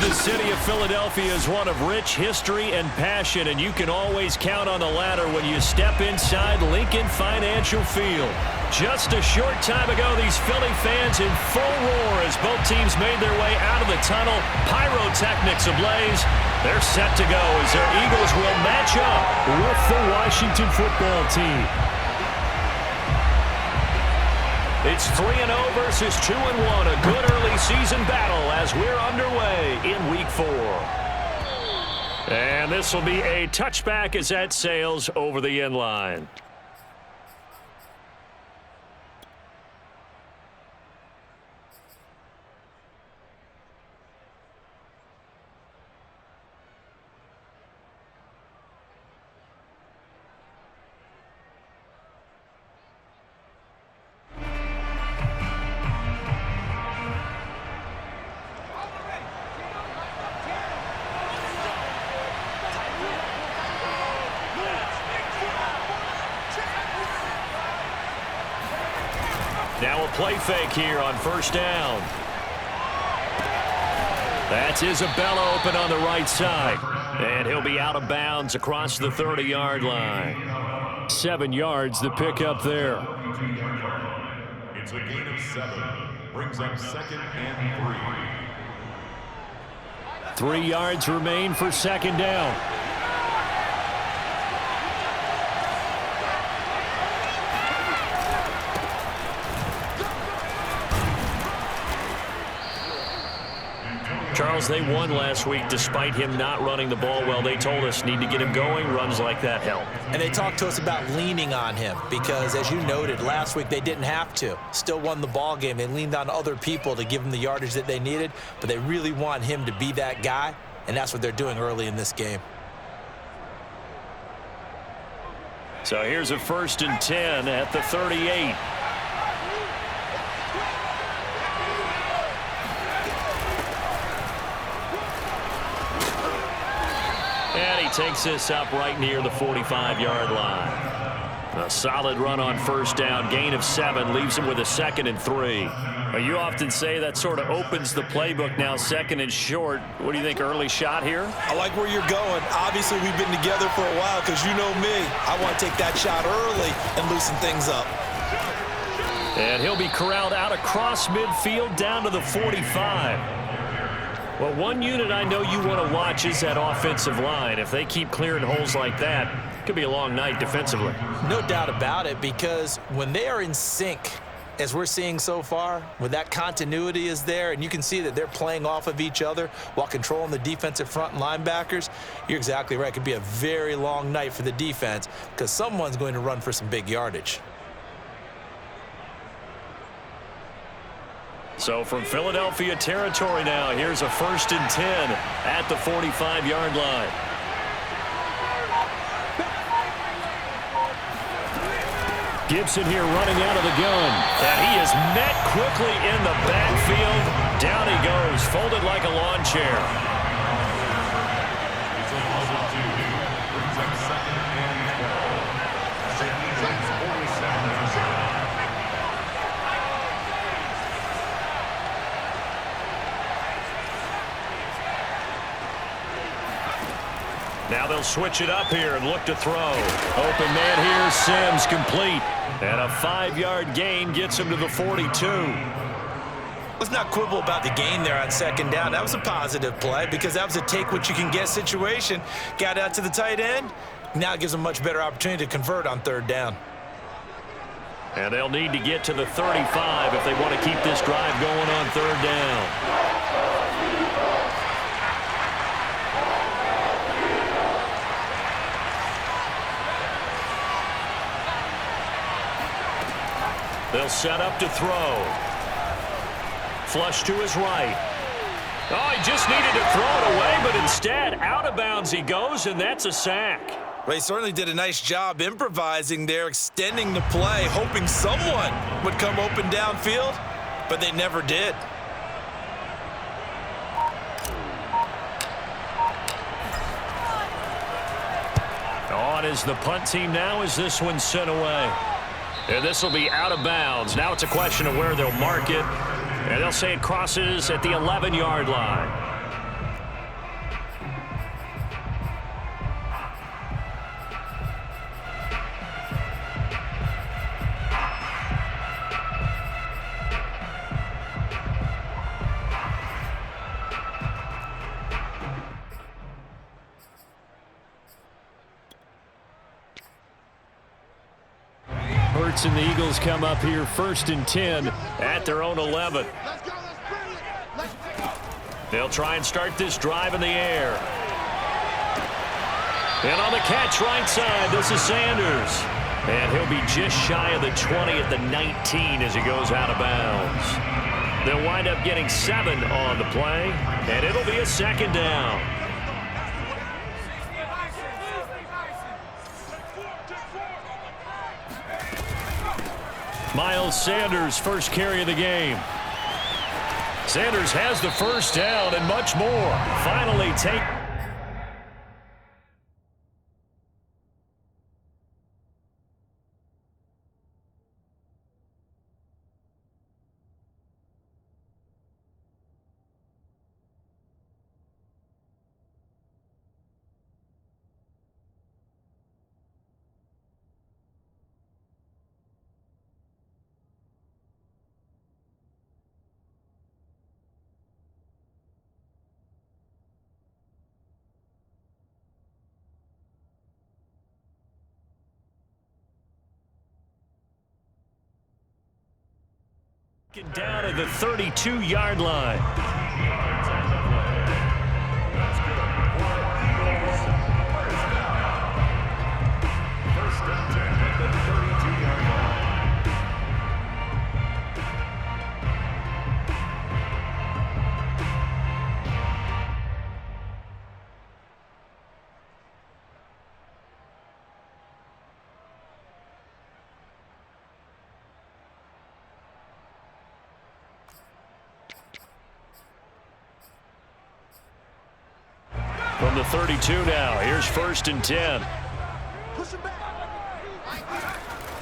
The city of Philadelphia is one of rich history and passion, and you can always count on the latter when you step inside Lincoln Financial Field. Just a short time ago, these Philly fans in full roar as both teams made their way out of the tunnel. Pyrotechnics ablaze. They're set to go as their Eagles will match up with the Washington football team. It's 3-0 versus 2-1, a good early season battle as we're underway in Week 4. And this will be a touchback as that sails over the end line. Now a play fake here on first down. That's Isabella open on the right side. And he'll be out of bounds across the 30-yard line. 7 yards the pickup there. It's a gain of 7. Brings up 2nd and 3. 3 yards remain for second down. Charles, they won last week despite him not running the ball well. They told us need to get him going. Runs like that help. And they talked to us about leaning on him because, as you noted, last week they didn't have to. Still won the ball game. They leaned on other people to give them the yardage that they needed, but they really want him to be that guy, and that's what they're doing early in this game. So here's a 1st and 10 at the 38. And he takes this up right near the 45-yard line. A solid run on first down. Gain of 7 leaves him with a 2nd and 3. You often say that sort of opens the playbook now, 2nd and short. What do you think, early shot here? I like where you're going. Obviously, we've been together for a while because you know me. I want to take that shot early and loosen things up. And he'll be corralled out across midfield down to the 45. Well, one unit I know you want to watch is that offensive line. If they keep clearing holes like that, it could be a long night defensively. No doubt about it, because when they are in sync, as we're seeing so far, when that continuity is there and you can see that they're playing off of each other while controlling the defensive front and linebackers, you're exactly right. It could be a very long night for the defense because someone's going to run for some big yardage. So from Philadelphia territory now, here's a 1st and 10 at the 45-yard line. Gibson here running out of the gun. And he is met quickly in the backfield. Down he goes, folded like a lawn chair. It's a puzzle 2. Brings up 2nd and 12. Saints 47. Now they'll switch it up here and look to throw. Open man here, Sims complete. And a 5-yard gain gets him to the 42. Let's not quibble about the gain there on 2nd down. That was a positive play because that was a take-what-you-can-get situation. Got out to the tight end. Now it gives them a much better opportunity to convert on 3rd down. And they'll need to get to the 35 if they want to keep this drive going on 3rd down. They'll set up to throw. Flush to his right. Oh, he just needed to throw it away, but instead, out of bounds he goes, and that's a sack. Well, he certainly did a nice job improvising there, extending the play, hoping someone would come open downfield, but they never did. On is the punt team now as this one's sent away. And this will be out of bounds. Now it's a question of where they'll mark it. And they'll say it crosses at the 11-yard line. And the Eagles come up here 1st and 10 at their own 11. They'll try and start this drive in the air. And on the catch right side, this is Sanders. And he'll be just shy of the 20 at the 19 as he goes out of bounds. They'll wind up getting 7 on the play, and it'll be a 2nd down. Miles Sanders' first carry of the game. Sanders has the 1st down and much more. Finally take. Down at the 32-yard line. First and 10 at the 32-yard line. From the 32 now, here's 1st and 10.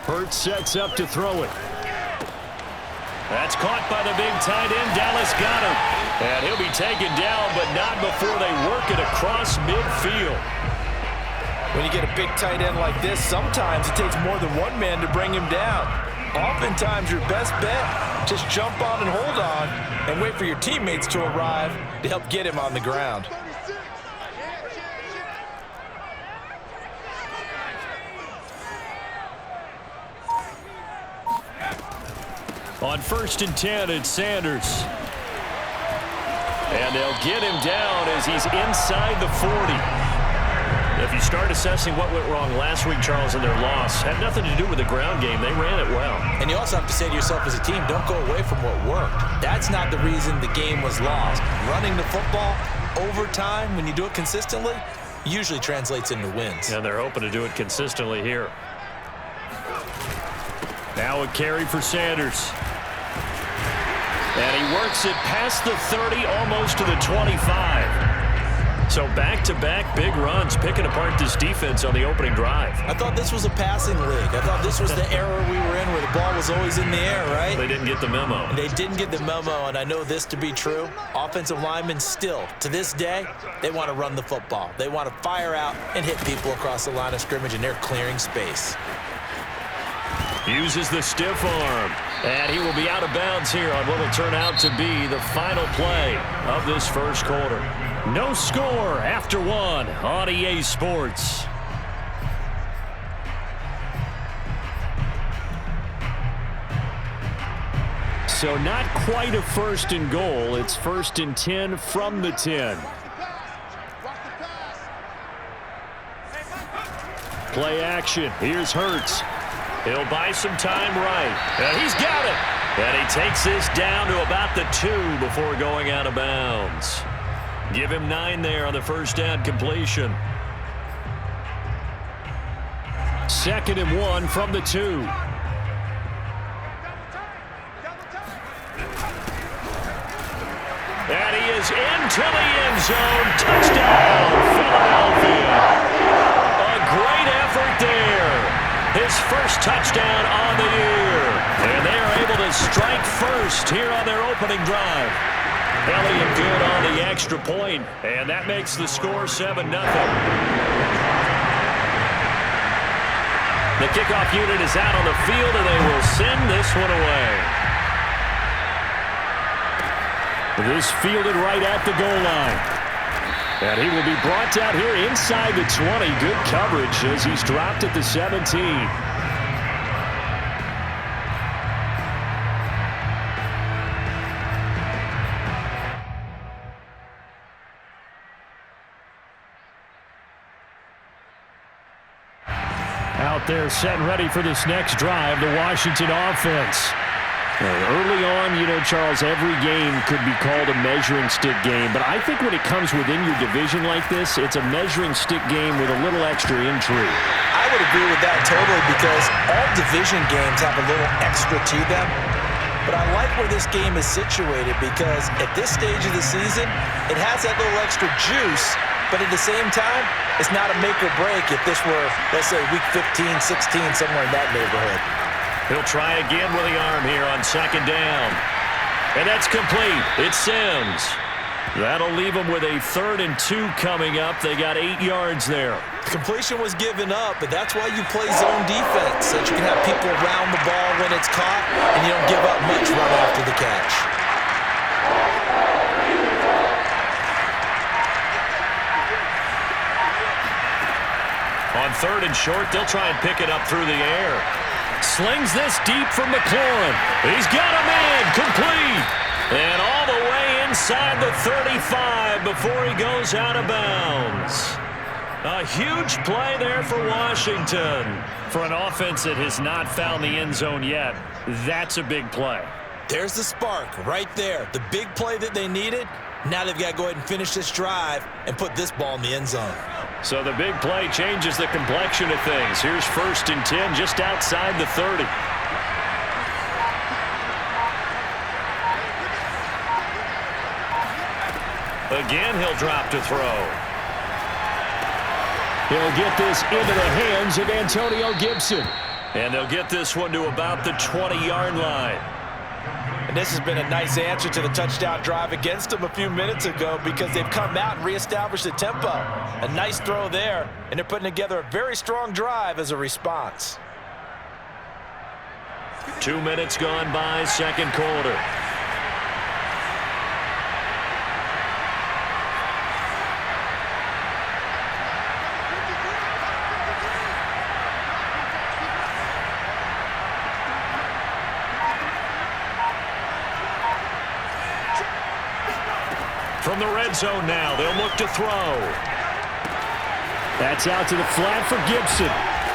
Hurts sets up to throw it. That's caught by the big tight end. Dallas got him. And he'll be taken down, but not before they work it across midfield. When you get a big tight end like this, sometimes it takes more than one man to bring him down. Oftentimes, your best bet, just jump on and hold on and wait for your teammates to arrive to help get him on the ground. On 1st and 10, it's Sanders. And they'll get him down as he's inside the 40. If you start assessing what went wrong last week, Charles, in their loss, had nothing to do with the ground game. They ran it well. And you also have to say to yourself as a team, don't go away from what worked. That's not the reason the game was lost. Running the football over time, when you do it consistently, usually translates into wins. And they're hoping to do it consistently here. Now a carry for Sanders. And he works it past the 30, almost to the 25. So back-to-back big runs, picking apart this defense on the opening drive. I thought this was a passing league. I thought this was the era we were in where the ball was always in the air, right? They didn't get the memo. They didn't get the memo, and I know this to be true. Offensive linemen still, to this day, they want to run the football. They want to fire out and hit people across the line of scrimmage, and they're clearing space. Uses the stiff arm, and he will be out of bounds here on what will turn out to be the final play of this first quarter. No score after one on EA Sports. So not quite a 1st and goal. It's 1st and 10 from the 10. Play action. Here's Hurts. He'll buy some time right. And he's got it. And he takes this down to about the 2 before going out of bounds. Give him 9 there on the first down completion. 2nd and 1 from the 2. And he is into the end zone. Touchdown, Philadelphia. A great effort there. His first touchdown on the year. And they are able to strike first here on their opening drive. Elliott good on the extra point, and that makes the score 7-0. The kickoff unit is out on the field, and they will send this one away. This fielded right at the goal line. And he will be brought down here inside the 20. Good coverage as he's dropped at the 17. Out there set and ready for this next drive, the Washington offense. And early on, you know, Charles, every game could be called a measuring stick game. But I think when it comes within your division like this, it's a measuring stick game with a little extra intrigue. I would agree with that totally because all division games have a little extra to them. But I like where this game is situated because at this stage of the season, it has that little extra juice. But at the same time, it's not a make or break if this were, let's say, week 15, 16, somewhere in that neighborhood. He'll try again with the arm here on 2nd down. And that's complete. It's Sims. That'll leave them with a 3rd and 2 coming up. They got 8 yards there. The completion was given up, but that's why you play zone defense, so that you can have people around the ball when it's caught, and you don't give up much run after the catch. On 3rd and short, they'll try and pick it up through the air. Slings this deep from McLaurin. He's got a man, complete. And all the way inside the 35 before he goes out of bounds. A huge play there for Washington. For an offense that has not found the end zone yet, that's a big play. There's the spark right there. The big play that they needed. Now they've got to go ahead and finish this drive and put this ball in the end zone. So the big play changes the complexion of things. Here's 1st and 10 just outside the 30. Again, he'll drop to throw. He'll get this into the hands of Antonio Gibson. And they'll get this one to about the 20-yard line. And this has been a nice answer to the touchdown drive against them a few minutes ago because they've come out and reestablished the tempo. A nice throw there, and they're putting together a very strong drive as a response. 2 minutes gone by, 2nd quarter. From the red zone now, they'll look to throw. That's out to the flat for Gibson.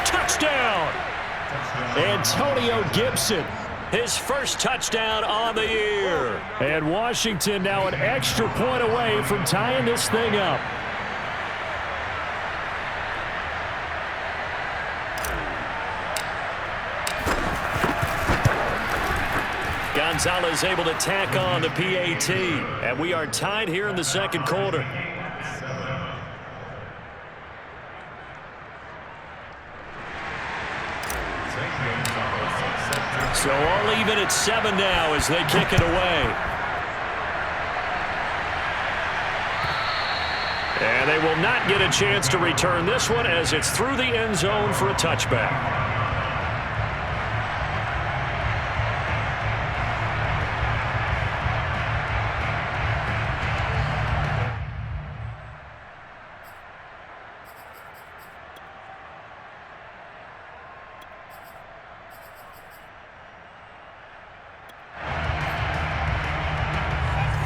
Touchdown! Antonio Gibson, his first touchdown on the year. And Washington now an extra point away from tying this thing up. Gonzalez able to tack on the PAT. And we are tied here in the second quarter. So all even at 7 now as they kick it away. And they will not get a chance to return this one as it's through the end zone for a touchback.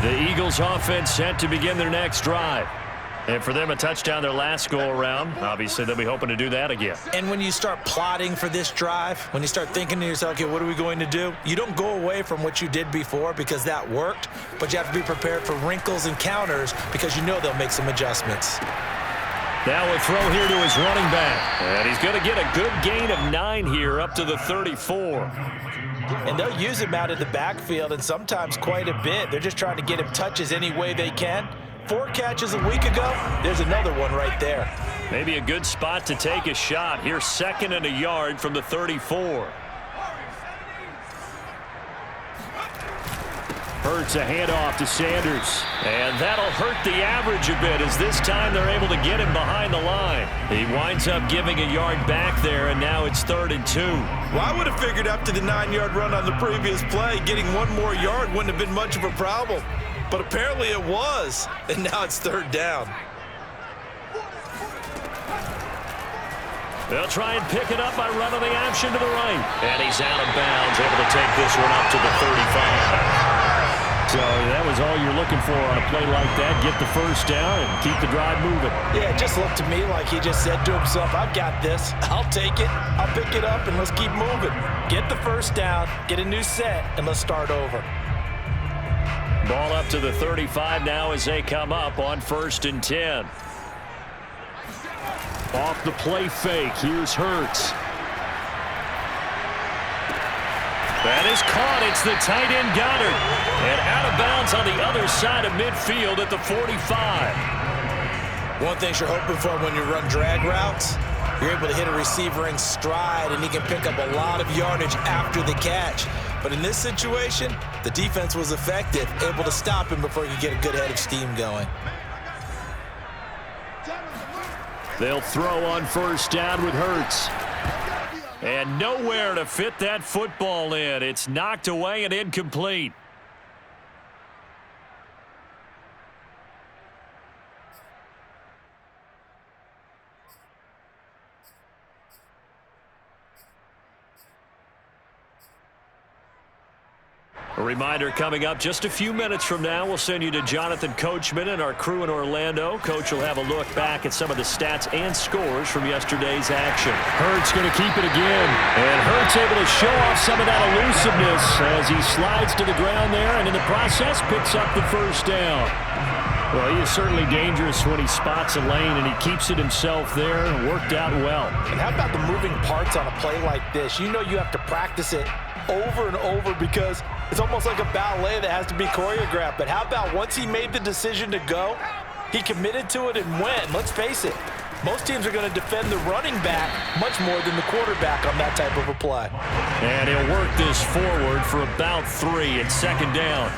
The Eagles offense set to begin their next drive. And for them, a touchdown their last go-around. Obviously, they'll be hoping to do that again. And when you start plotting for this drive, when you start thinking to yourself, okay, what are we going to do? You don't go away from what you did before because that worked, but you have to be prepared for wrinkles and counters because you know they'll make some adjustments. Now a throw here to his running back. And he's going to get a good gain of 9 here up to the 34. And they'll use him out of the backfield and sometimes quite a bit. They're just trying to get him touches any way they can. 4 catches a week ago, there's another one right there. Maybe a good spot to take a shot. Here's 2nd and a yard from the 34. Hurts a handoff to Sanders. And that'll hurt the average a bit as this time they're able to get him behind the line. He winds up giving a yard back there, and now it's 3rd and 2. Well, I would have figured after the 9-yard run on the previous play, getting 1 more yard wouldn't have been much of a problem. But apparently it was, and now it's 3rd down. They'll try and pick it up by running the option to the right. And he's out of bounds, able to take this one up to the 35. So that was all you're looking for on a play like that. Get the first down and keep the drive moving. Yeah, it just looked to me like he just said to himself, I've got this. I'll take it. I'll pick it up, and let's keep moving. Get the first down, get a new set, and let's start over. Ball up to the 35 now as they come up on 1st and 10. Off the play fake. Here's Hurts. That is caught. It's the tight end Goddard. And out of bounds on the other side of midfield at the 45. One thing you're hoping for when you run drag routes, you're able to hit a receiver in stride, and he can pick up a lot of yardage after the catch. But in this situation, the defense was effective, able to stop him before he could get a good head of steam going. They'll throw on 1st down with Hurts. And nowhere to fit that football in. It's knocked away and incomplete. A reminder coming up just a few minutes from now, we'll send you to Jonathan Coachman and our crew in Orlando. Coach will have a look back at some of the stats and scores from yesterday's action. Hurts going to keep it again. And Hurts able to show off some of that elusiveness as he slides to the ground there and in the process picks up the first down. Well, he is certainly dangerous when he spots a lane and he keeps it himself there. Worked out well. And how about the moving parts on a play like this? You know you have to practice it over and over because it's almost like a ballet that has to be choreographed. But how about once he made the decision to go, he committed to it and went. Let's face it, most teams are going to defend the running back much more than the quarterback on that type of a play. And he'll work this forward for about 3 at 2nd down.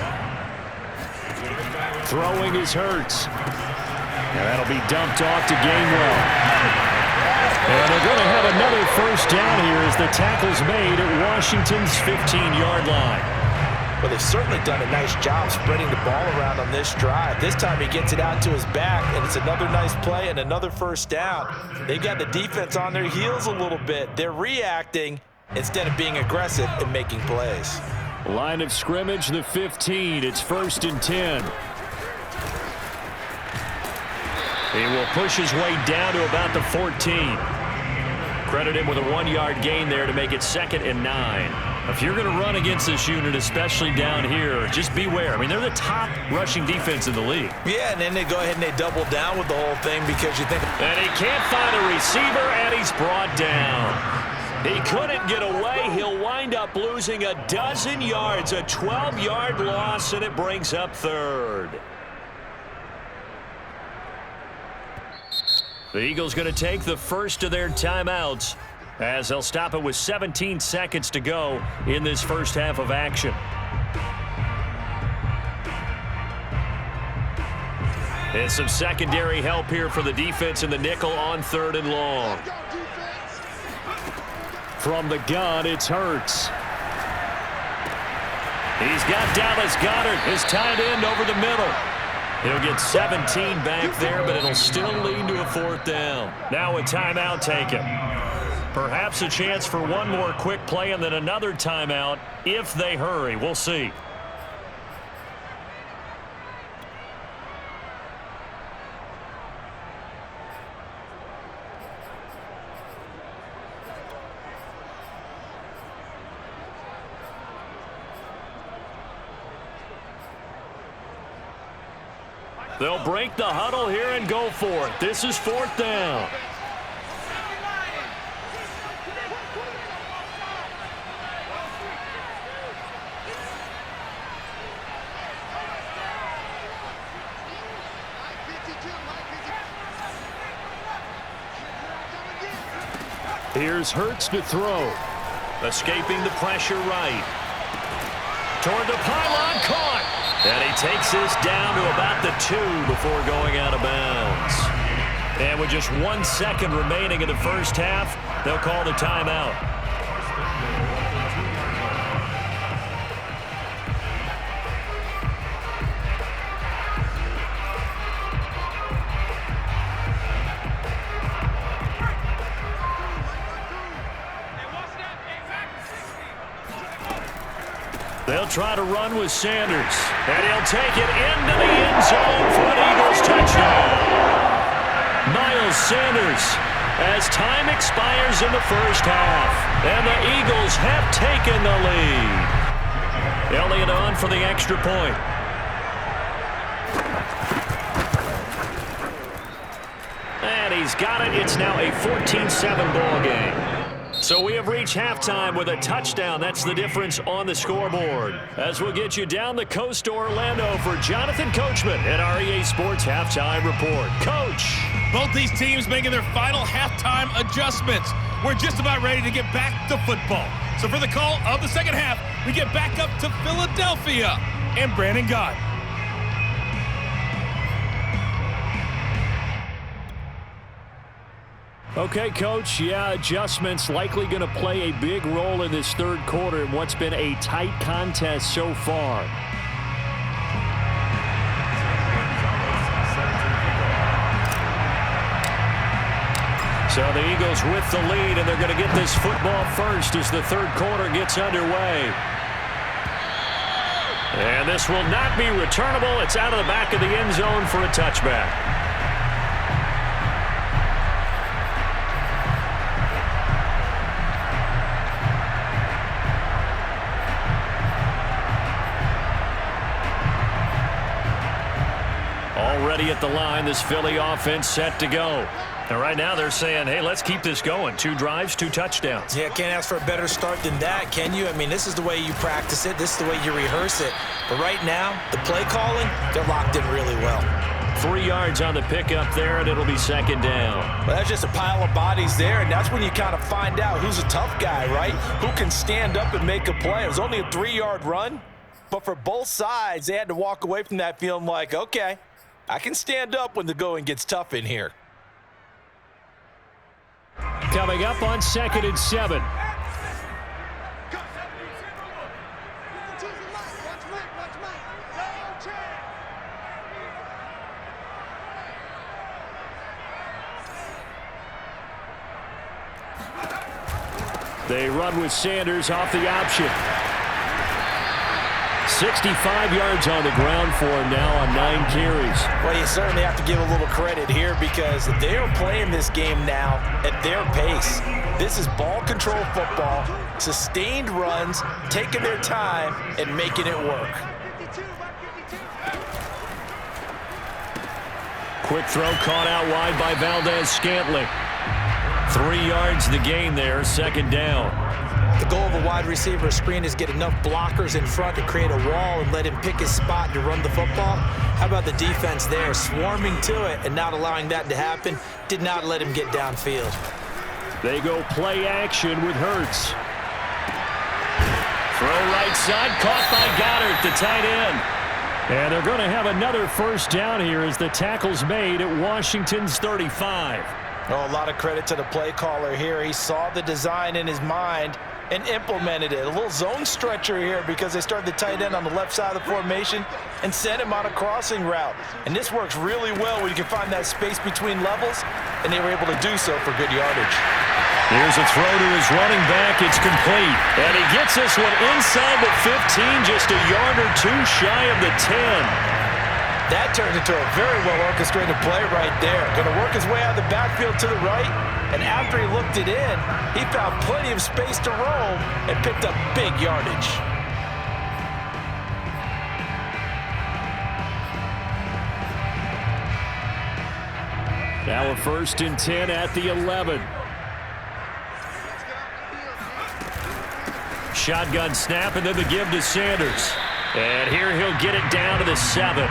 Throwing is Hurts. And that'll be dumped off to Gainwell. And they're going to have another first down here as the tackle's made at Washington's 15-yard line. Well, they've certainly done a nice job spreading the ball around on this drive. This time he gets it out to his back, and it's another nice play and another first down. They've got the defense on their heels a little bit. They're reacting instead of being aggressive and making plays. Line of scrimmage, the 15. It's 1st and 10. He will push his way down to about the 14. Credit him with a 1-yard gain there to make it 2nd and 9. If you're going to run against this unit, especially down here, just beware. I mean, they're the top rushing defense in the league. Yeah, and then they go ahead and they double down with the whole thing because you think... And he can't find a receiver, and he's brought down. He couldn't get away. He'll wind up losing a dozen yards, a 12-yard loss, and it brings up 3rd. The Eagles going to take the first of their timeouts as they'll stop it with 17 seconds to go in this first half of action. And some secondary help here for the defense in the nickel on 3rd and long. From the gun, it's Hurts. He's got Dallas Goedert, his tight end, over the middle. He'll get 17 back there, but it'll still lead to a 4th down. Now a timeout taken. Perhaps a chance for one more quick play and then another timeout if they hurry. We'll see. They'll break the huddle here and go for it. This is 4th down. Here's Hurts to throw. Escaping the pressure right. Toward the pylon, caught. And he takes this down to about the 2 before going out of bounds. And with just 1 second remaining in the first half, they'll call the timeout. They'll try to run with Sanders. And he'll take it into the end zone for an Eagles touchdown. Miles Sanders, as time expires in the first half. And the Eagles have taken the lead. Elliott on for the extra point. And he's got it. It's now a 14-7 ball game. So we have reached halftime with a touchdown. That's the difference on the scoreboard. As we'll get you down the coast to Orlando for Jonathan Coachman at our EA Sports Halftime Report. Coach. Both these teams making their final halftime adjustments. We're just about ready to get back to football. So for the call of the second half, we get back up to Philadelphia and Brandon Gott. Okay, Coach, yeah, adjustments likely going to play a big role in this third quarter in what's been a tight contest so far. So the Eagles with the lead, and they're going to get this football first as the third quarter gets underway. And this will not be returnable. It's out of the back of the end zone for a touchback. Already at the line, this Philly offense set to go. And right now they're saying, hey, let's keep this going. 2 drives, 2 touchdowns. Yeah, can't ask for a better start than that, can you? I mean, this is the way you practice it. This is the way you rehearse it. But right now, the play calling, they're locked in really well. 3 yards on the pickup there, and it'll be second down. Well, that's just a pile of bodies there, and that's when you kind of find out who's a tough guy, right? Who can stand up and make a play. It was only a 3-yard run, but for both sides, they had to walk away from that feeling like, okay, I can stand up when the going gets tough in here. Coming up on 2nd and 7. They run with Sanders off the option. 65 yards on the ground for him now on 9 carries. Well, you certainly have to give a little credit here because they are playing this game now at their pace. This is ball control football, sustained runs, taking their time, and making it work. Quick throw caught out wide by Valdez-Scantling. 3 yards the gain there, second down. The goal of a wide receiver screen is get enough blockers in front to create a wall and let him pick his spot to run the football. How about the defense there, swarming to it and not allowing that to happen? Did not let him get downfield. They go play action with Hurts. Throw right side, caught by Goddard, the tight end. And they're going to have another first down here as the tackle's made at Washington's 35. Oh, a lot of credit to the play caller here. He saw the design in his mind and implemented it. A little zone stretcher here because they started the tight end on the left side of the formation and sent him on a crossing route. And this works really well when you can find that space between levels, and they were able to do so for good yardage. Here's a throw to his running back. It's complete. And he gets this one inside the 15, just a yard or two shy of the 10. That turned into a very well-orchestrated play right there. Going to work his way out of the backfield to the right, and after he looked it in, he found plenty of space to roam and picked up big yardage. Now a 1st and 10 at the 11. Shotgun snap, and then the give to Sanders. And here he'll get it down to the 7.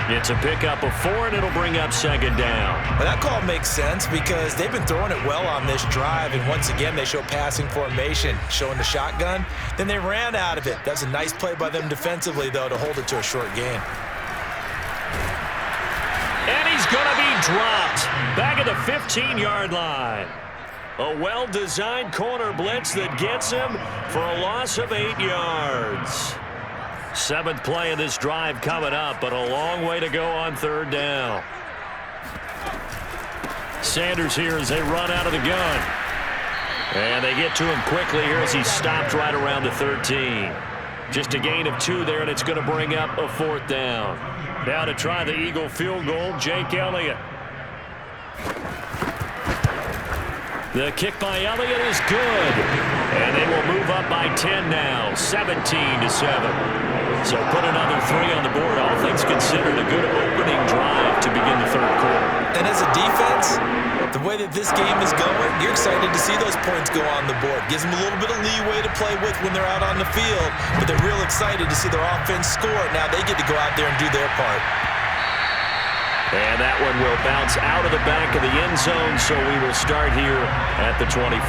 It's a pickup of 4, and it'll bring up second down. Well, that call makes sense because they've been throwing it well on this drive, and once again they show passing formation, showing the shotgun. Then they ran out of it. That's a nice play by them defensively, though, to hold it to a short gain. And he's going to be dropped back at the 15-yard line. A well-designed corner blitz that gets him for a loss of 8 yards. 7th play of this drive coming up, but a long way to go on 3rd down. Sanders here as they run out of the gun. And they get to him quickly here as he's stopped right around the 13. Just a gain of 2 there, and it's going to bring up a 4th down. Now to try the Eagle field goal, Jake Elliott. The kick by Elliott is good. And they will move up by 10 now, 17-7. So put another 3 on the board. All things considered, a good opening drive to begin the 3rd quarter. And as a defense, the way that this game is going, you're excited to see those points go on the board. Gives them a little bit of leeway to play with when they're out on the field, but they're real excited to see their offense score. Now they get to go out there and do their part. And that one will bounce out of the back of the end zone, so we will start here at the 25.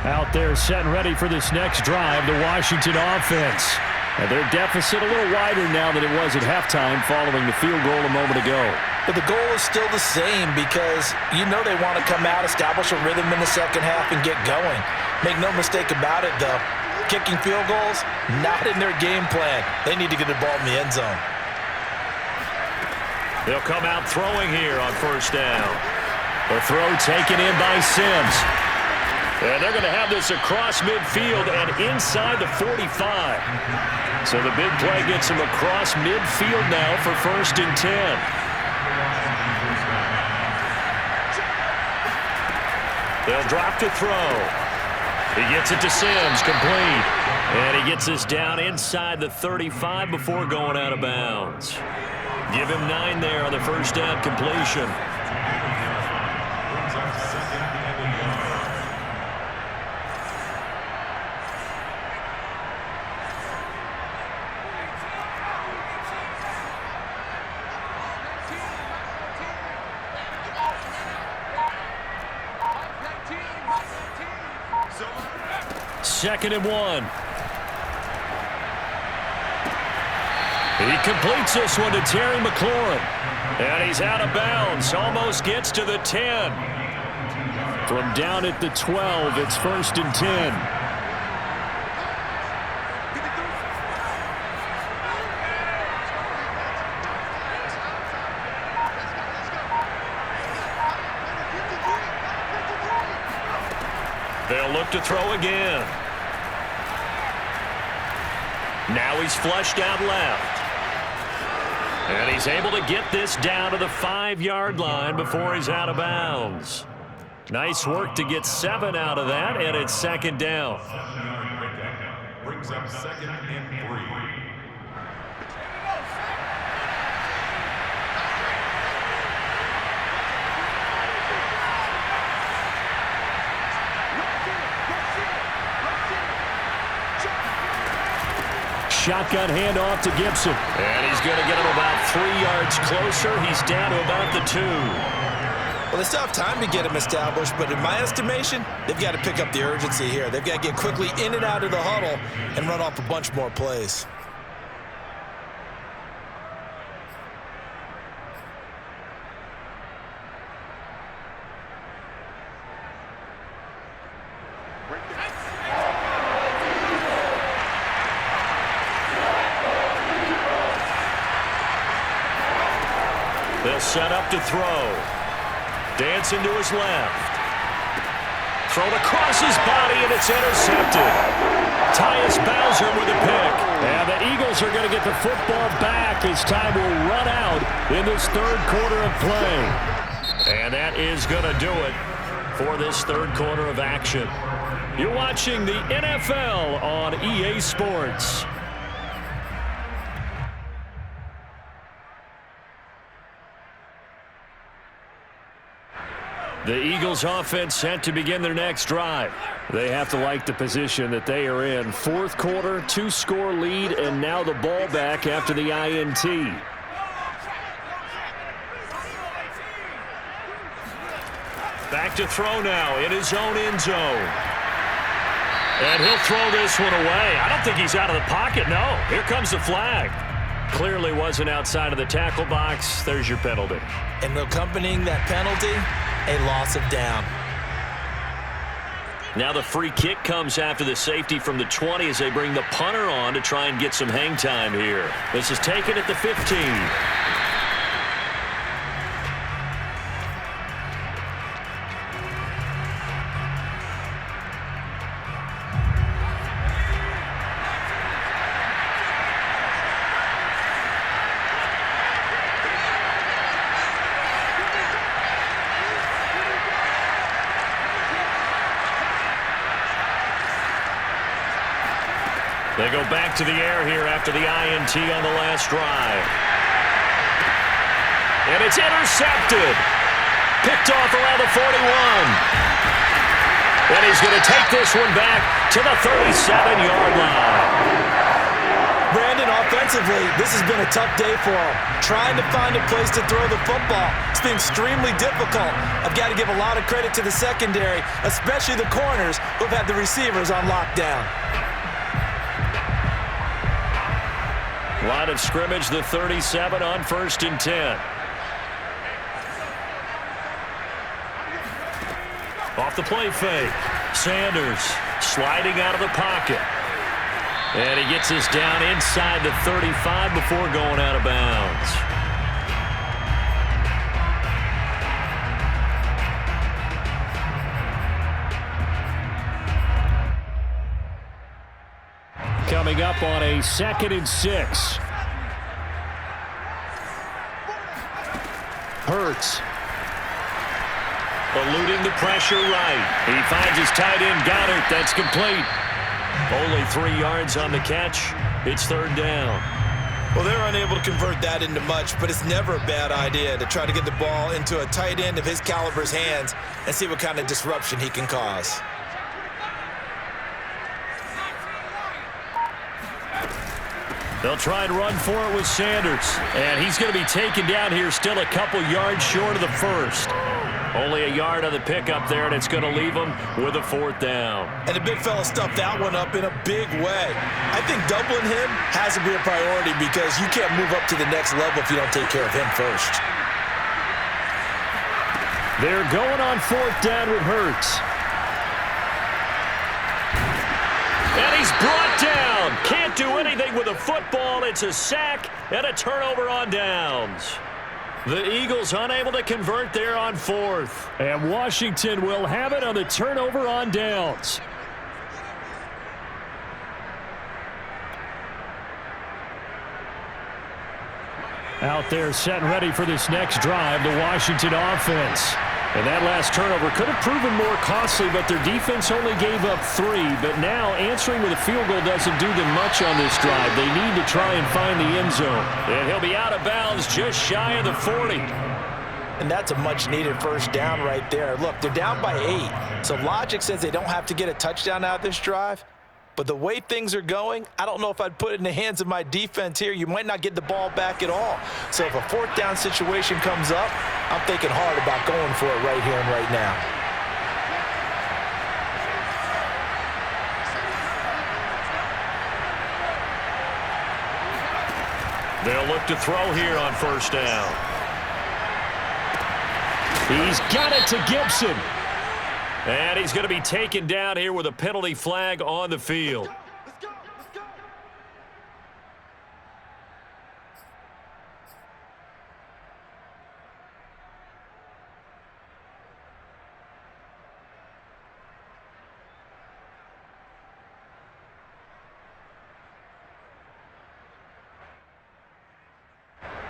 Out there set and ready for this next drive, the Washington offense. And their deficit a little wider now than it was at halftime following the field goal a moment ago. But the goal is still the same because you know they want to come out, establish a rhythm in the second half, and get going. Make no mistake about it, though. Kicking field goals, not in their game plan. They need to get the ball in the end zone. They'll come out throwing here on 1st down. The throw taken in by Sims. And they're going to have this across midfield and inside the 45. So the big play gets them across midfield now for 1st and 10. They'll drop to throw. He gets it to Sims, complete. And he gets this down inside the 35 before going out of bounds. Give him 9 there on the 1st down completion. Second and 1. He completes this one to Terry McLaurin. And he's out of bounds. Almost gets to the 10. From down at the 12, it's 1st and 10. They'll look to throw again. Now he's flushed out left. And he's able to get this down to the 5-yard line before he's out of bounds. Nice work to get 7 out of that, and it's second down. Brings up 2nd and 3. Shotgun handoff to Gibson. And he's going to get him about 3 yards closer. He's down to about the 2. Well, they still have time to get him established, but in my estimation, they've got to pick up the urgency here. They've got to get quickly in and out of the huddle and run off a bunch more plays. They'll set up to throw. Dancing to his left. Thrown across his body, and it's intercepted. Tyus Bowser with a pick. And the Eagles are going to get the football back as time will run out in this third quarter of play. And that is going to do it for this third quarter of action. You're watching the NFL on EA Sports. The Eagles offense set to begin their next drive. They have to like the position that they are in. Fourth quarter, 2-score lead, and now the ball back after the INT. Back to throw now in his own end zone. And he'll throw this one away. I don't think he's out of the pocket, no. Here comes the flag. Clearly wasn't outside of the tackle box. There's your penalty. And accompanying that penalty, a loss of down. Now the free kick comes after the safety from the 20 as they bring the punter on to try and get some hang time here. This is taken at the 15. They go back to the air here after the INT on the last drive. And it's intercepted. Picked off around the 41. And he's going to take this one back to the 37-yard line. Brandon, offensively, this has been a tough day for him. Trying to find a place to throw the football. It's been extremely difficult. I've got to give a lot of credit to the secondary, especially the corners who've had the receivers on lockdown. Line of scrimmage, the 37 on 1st and 10. Off the play fake. Sanders sliding out of the pocket. And he gets this down inside the 35 before going out of bounds. Coming up on a 2nd and 6. Hurts. Eluding the pressure right. He finds his tight end, Goddard. That's complete. Only 3 yards on the catch. It's 3rd down. Well, they're unable to convert that into much, but it's never a bad idea to try to get the ball into a tight end of his caliber's hands and see what kind of disruption he can cause. They'll try and run for it with Sanders. And he's going to be taken down here still a couple yards short of the first. Only a yard on the pickup there, and it's going to leave him with a 4th down. And the big fella stuffed that one up in a big way. I think doubling him has to be a priority because you can't move up to the next level if you don't take care of him first. They're going on 4th down with Hurts. And he's brought down. Can't do anything with a football. It's a sack and a turnover on downs. The Eagles unable to convert there on 4th. And Washington will have it on the turnover on downs. Out there set and ready for this next drive, the Washington offense. And that last turnover could have proven more costly, but their defense only gave up 3. But now answering with a field goal doesn't do them much on this drive. They need to try and find the end zone. And he'll be out of bounds just shy of the 40. And that's a much-needed first down right there. Look, they're down by 8. So logic says they don't have to get a touchdown out of this drive. But the way things are going, I don't know if I'd put it in the hands of my defense here. You might not get the ball back at all. So if a 4th down situation comes up, I'm thinking hard about going for it right here and right now. They'll look to throw here on first down. He's got it to Gibson. And he's going to be taken down here with a penalty flag on the field.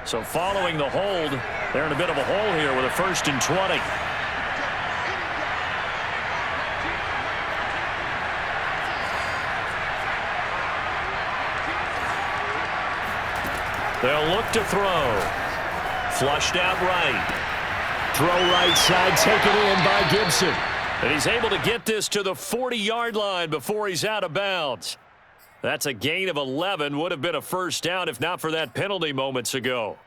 So following the hold, they're in a bit of a hole here with a 1st and 20. They'll look to throw. Flushed out right. Throw right side, taken in by Gibson. And he's able to get this to the 40-yard line before he's out of bounds. That's a gain of 11. Would have been a first down if not for that penalty moments ago.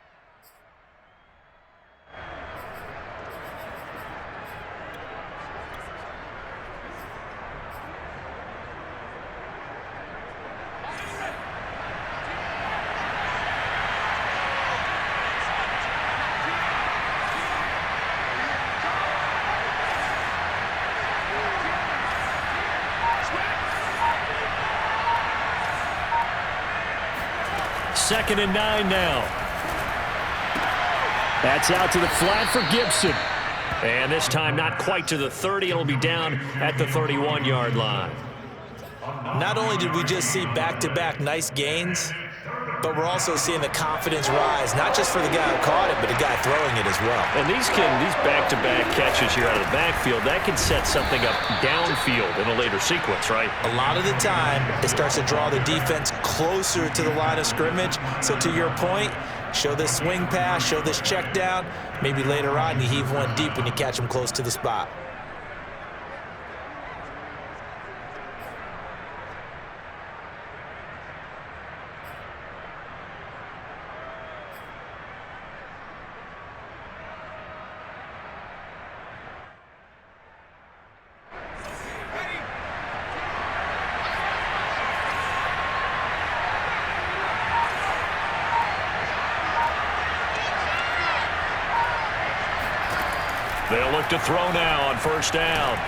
Second and 9 now. That's out to the flat for Gibson. And this time not quite to the 30. It'll be down at the 31-yard line. Not only did we just see back-to-back nice gains, but we're also seeing the confidence rise, not just for the guy who caught it, but the guy throwing it as well. And these back-to-back catches here out of the backfield, that can set something up downfield in a later sequence, right? A lot of the time, it starts to draw the defense closer to the line of scrimmage. So to your point, show this swing pass, show this check down. Maybe later on you heave one deep when you catch them close to the spot. They'll look to throw now on first down.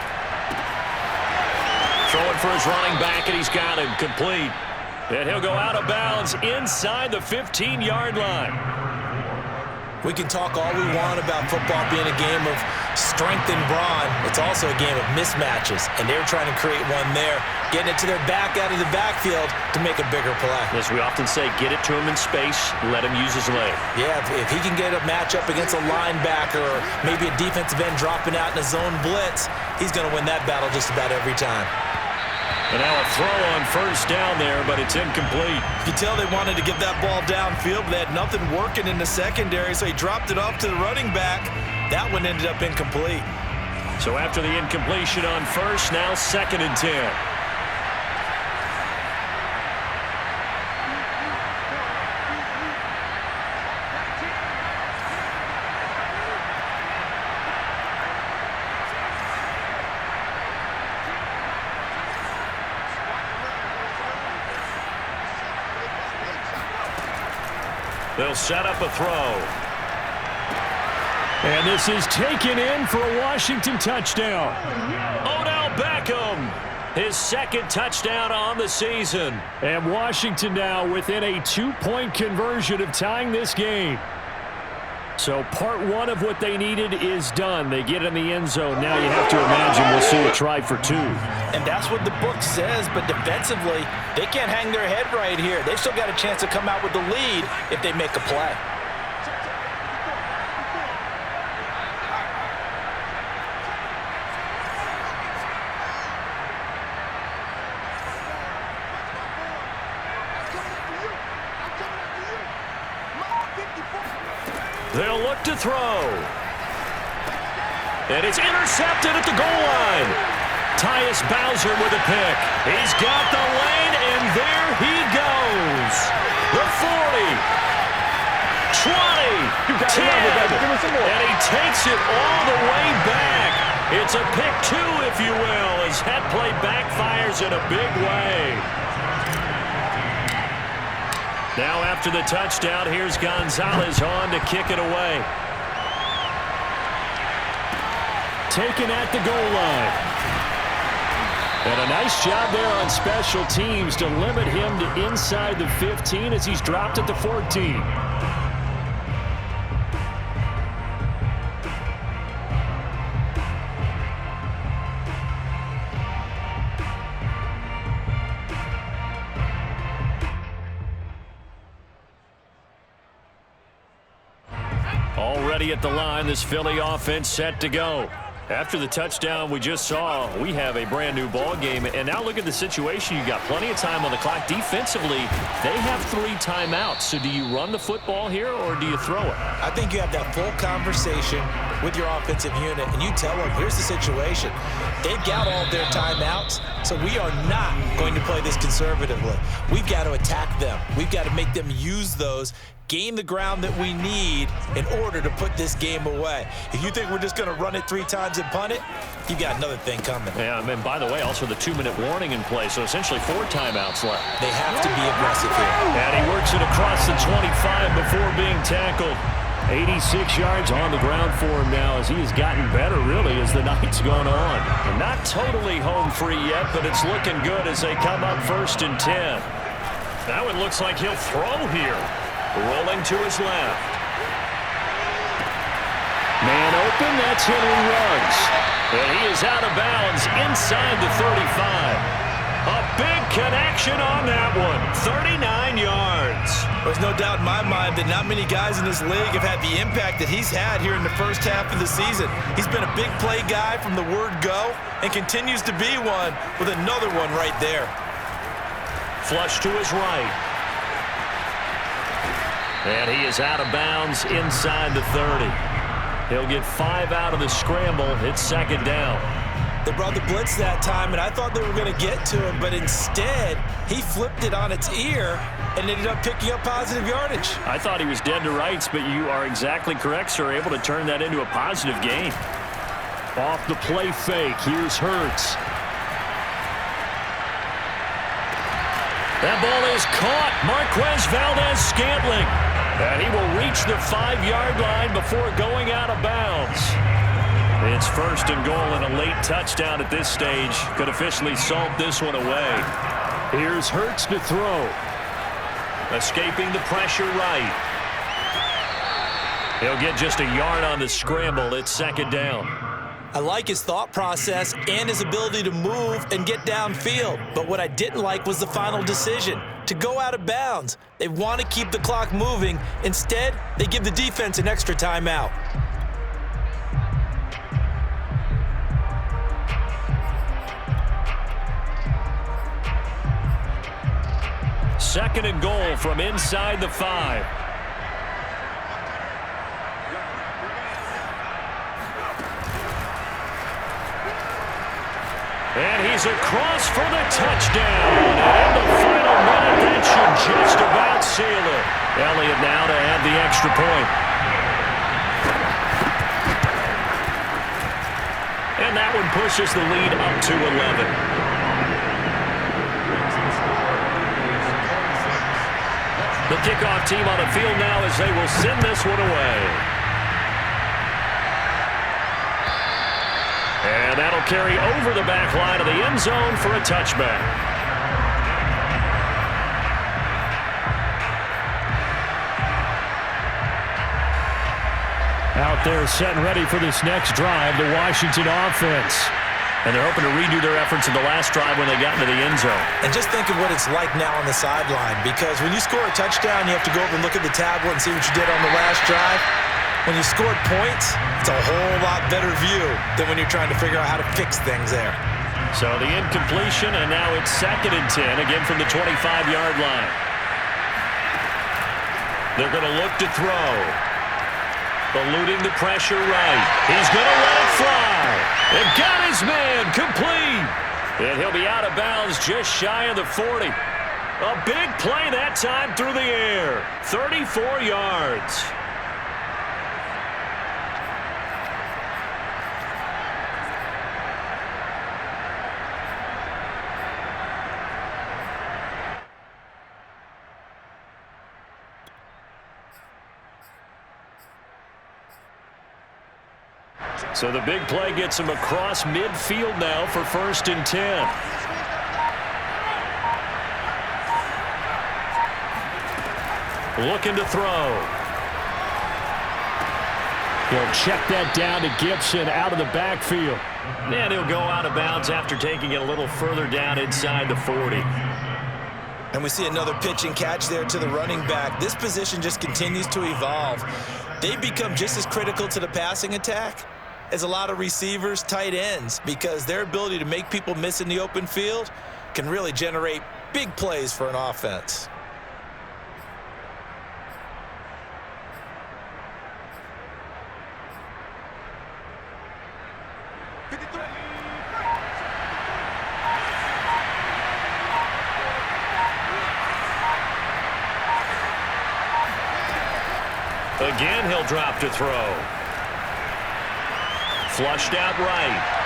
Throwing for his running back, and he's got him complete. And he'll go out of bounds inside the 15-yard line. We can talk all we want about football being a game of strength and brawn. It's also a game of mismatches, and they're trying to create one there, getting it to their back out of the backfield to make a bigger play. As we often say, get it to him in space, let him use his leg. Yeah, if he can get a matchup against a linebacker or maybe a defensive end dropping out in a zone blitz, he's going to win that battle just about every time. And now a throw on first down there, but it's incomplete. You can tell they wanted to get that ball downfield, but they had nothing working in the secondary, so he dropped it off to the running back. That one ended up incomplete. So after the incompletion on first, now 2nd and 10. They'll set up a throw. And this is taken in for a Washington touchdown. Odell Beckham, his 2nd touchdown on the season. And Washington now within a 2-point conversion of tying this game. So part one of what they needed is done. They get in the end zone. Now you have to imagine we'll see a try for two. And that's what the book says, but defensively, they can't hang their head right here. They've still got a chance to come out with the lead if they make a play. They'll look to throw. And it's intercepted at the goal line. Tyus Bowser with a pick. He's got the lane, and there he goes. The 40, 20, 10, and he takes it all the way back. It's a pick two, if you will, as that play backfires in a big way. Now after the touchdown, here's Gonzalez on to kick it away. Taken at the goal line. And a nice job there on special teams to limit him to inside the 15 as he's dropped at the 14. Already at the line, this Philly offense set to go. After the touchdown we just saw, we have a brand new ball game. And now look at the situation. You got plenty of time on the clock. Defensively, they have 3 timeouts. So do you run the football here or do you throw it? I think you have that full conversation with your offensive unit, and you tell them, here's the situation. They've got all their timeouts, so we are not going to play this conservatively. We've got to attack them. We've got to make them use those, gain the ground that we need in order to put this game away. If you think we're just going to run it 3 times and punt it, you got another thing coming. Yeah, and by the way, also the 2-minute warning in play, so essentially 4 timeouts left. They have to be aggressive here. And he works it across the 25 before being tackled. 86 yards on the ground for him now as he has gotten better, really, as the night's gone on. And not totally home free yet, but it's looking good as they come up 1st and 10. Now it looks like he'll throw here. Rolling to his left. Man open, that's Henry Ruggs. And he is out of bounds inside the 35. A big connection on that one. 39 yards. There's no doubt in my mind that not many guys in this league have had the impact that he's had here in the first half of the season. He's been a big play guy from the word go and continues to be one with another one right there. Flush to his right. And he is out of bounds inside the 30. He'll get 5 out of the scramble. It's 2nd down. They brought the blitz that time, and I thought they were going to get to him, but instead, he flipped it on its ear and ended up picking up positive yardage. I thought he was dead to rights, but you are exactly correct, sir. Able to turn that into a positive gain. Off the play fake. Here's Hurts. That ball is caught. Marquez Valdez-Scantling. And he will reach the 5-yard line before going out of bounds. It's 1st and goal and a late touchdown at this stage. Could officially salt this one away. Here's Hurts to throw. Escaping the pressure right. He'll get just a yard on the scramble. It's 2nd down. I like his thought process and his ability to move and get downfield. But what I didn't like was the final decision, to go out of bounds. They want to keep the clock moving. Instead, they give the defense an extra timeout. 2nd and goal from inside the 5. And he's across for the touchdown. And in the final minute, that should just about seal it. Elliott now to add the extra point. And that one pushes the lead up to 11. The kickoff team on the field now as they will send this one away. And that'll carry over the back line of the end zone for a touchback. there set and ready for this next drive, the Washington offense. And they're hoping to redo their efforts in the last drive when they got into the end zone. And just think of what it's like now on the sideline, because when you score a touchdown, you have to go over and look at the tablet and see what you did on the last drive. When you scored points, it's a whole lot better view than when you're trying to figure out how to fix things there. So the incompletion, and now it's 2nd and 10, again from the 25-yard line. They're going to look to throw. Eluding the pressure right. He's going to let it fly. And got his man complete. And he'll be out of bounds just shy of the 40. A big play that time through the air. 34 yards. So the big play gets him across midfield now for 1st and 10. Looking to throw. He'll check that down to Gibson out of the backfield. And he'll go out of bounds after taking it a little further down inside the 40. And we see another pitch and catch there to the running back. This position just continues to evolve. They become just as critical to the passing attack as a lot of receivers, tight ends, because their ability to make people miss in the open field can really generate big plays for an offense. Again, he'll drop to throw. Flushed out right.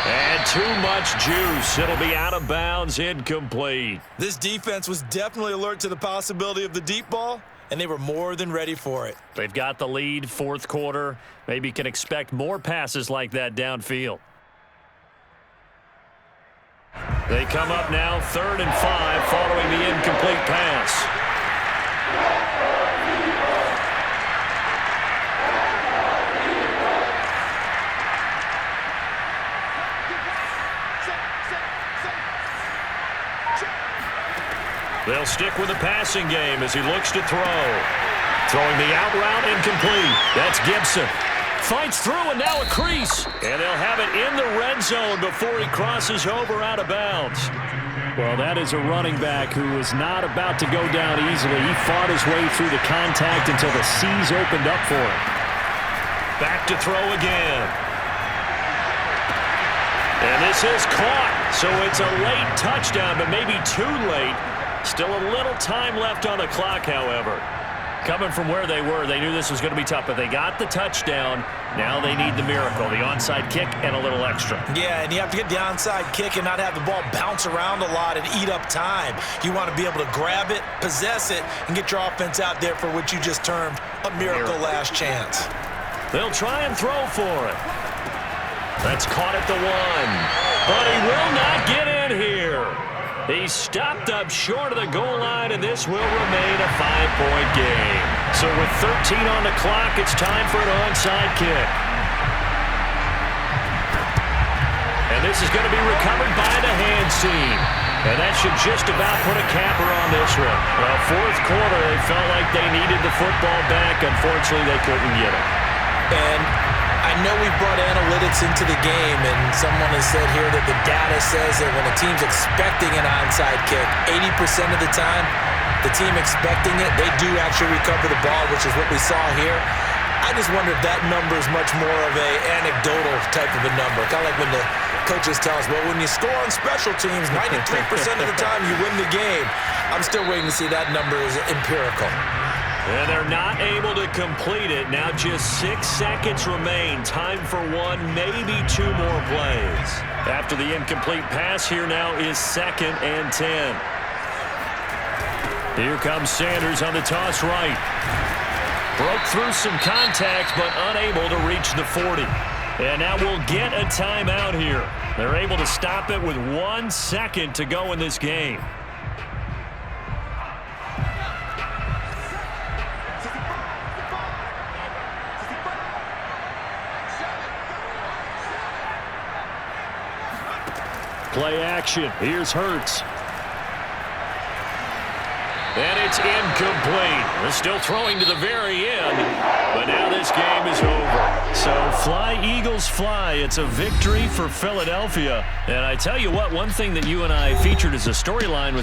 And too much juice. It'll be out of bounds, incomplete. This defense was definitely alert to the possibility of the deep ball, and they were more than ready for it. They've got the lead, 4th quarter. Maybe can expect more passes like that downfield. They come up now, 3rd and 5, following the incomplete pass. They'll stick with the passing game as he looks to throw. Throwing the out route incomplete. That's Gibson. Fights through and now a crease. And they'll have it in the red zone before he crosses over out of bounds. Well, that is a running back who is not about to go down easily. He fought his way through the contact until the seas opened up for him. Back to throw again. And this is caught. So it's a late touchdown, but maybe too late. Still a little time left on the clock, however. Coming from where they were, they knew this was going to be tough, but they got the touchdown. Now they need the miracle, the onside kick and a little extra. Yeah, and you have to get the onside kick and not have the ball bounce around a lot and eat up time. You want to be able to grab it, possess it, and get your offense out there for what you just termed a miracle last chance. They'll try and throw for it. That's caught at the 1. But he will not get in here. He's stopped up short of the goal line, and this will remain a 5-point game. So with 13 on the clock, it's time for an onside kick. And this is going to be recovered by the hands team. And that should just about put a capper on this one. Well, 4th quarter, they felt like they needed the football back. Unfortunately, they couldn't get it. And I know we've brought analytics into the game, and someone has said here that the data says that when a team's expecting an onside kick, 80% of the time, the team expecting it, they do actually recover the ball, which is what we saw here. I just wonder if that number is much more of a anecdotal type of a number. Kind of like when the coaches tell us, well, when you score on special teams, 93% of the time you win the game. I'm still waiting to see that number is empirical. And they're not able to complete it. Now just 6 seconds remain. Time for 1, maybe 2 more plays. After the incomplete pass, here now is 2nd and 10. Here comes Sanders on the toss right. Broke through some contact, but unable to reach the 40. And now we'll get a timeout here. They're able to stop it with 1 second to go in this game. Play action. Here's Hurts. And it's incomplete. They're still throwing to the very end, but now this game is over. So fly, Eagles, fly. It's a victory for Philadelphia. And I tell you what, one thing that you and I featured as a storyline was